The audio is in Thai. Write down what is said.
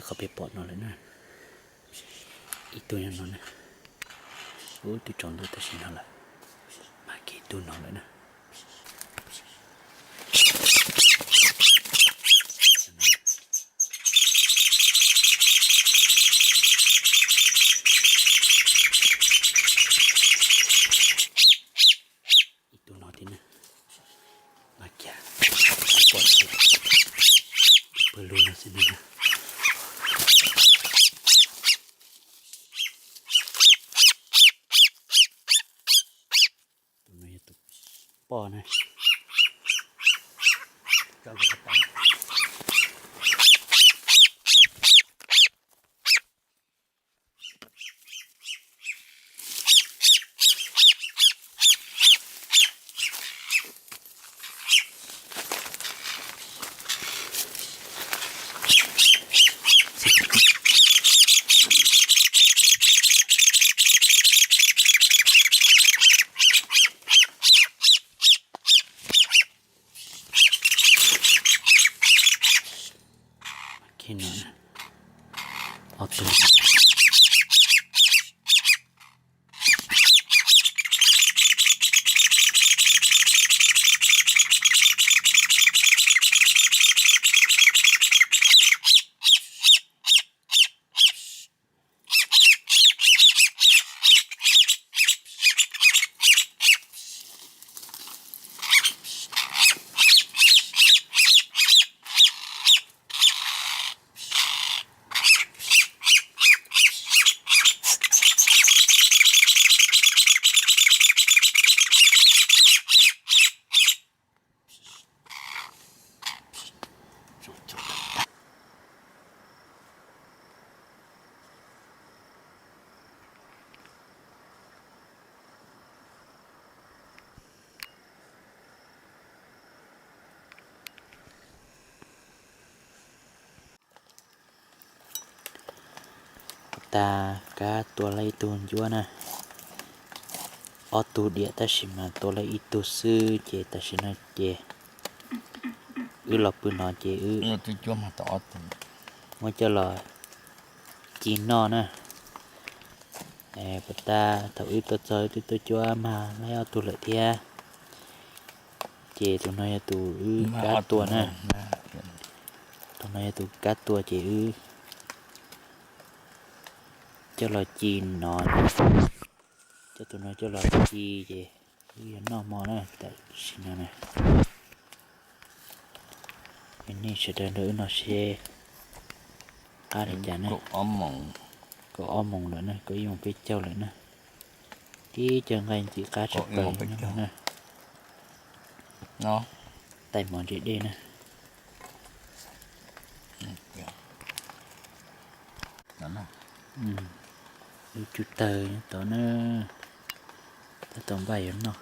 เขาไปปอดนอนเลยนะอีตัวยังนอนนะโอ้ตัวจอนตัวชินอะไรมากี่ตัวนอนเลยนะอีตัวนอนที่นะมาแก่ปอดเปิดรูนะสินะปอนะก็กระป๋องแค่นั้นเอาตัวตากาตัวไรตัวยัวนะออตูเดียตาชิมาตัวไรอีตัวซื้อเจตาชินะเจหลับปืนนอนเจตัวจั่วมาต่อตัวมันจะลอยจีนนอนนะปตาถ้าตัวจอยตัวจัวมาแล้วตัวละเทียเจตัวน้อยตัวกาตัวนะตัวน้อยตัวกาตัวเจจะลอยจีนนอนจะตัวน้อยจะลอยจีเจยันนอกมอนะแต่ชินะนะอันนี้จะเดินเดินนอเชอะไรอย่างนั้นก็อ้อมมองเลยนะก็ยังไปเจ้าเลยนะที่จังไงจีกาจะไปนะเนาะแต่หมอนจีดีนะนั่นน่ะจุดเตยตัวนั้นตัวใบเนาะ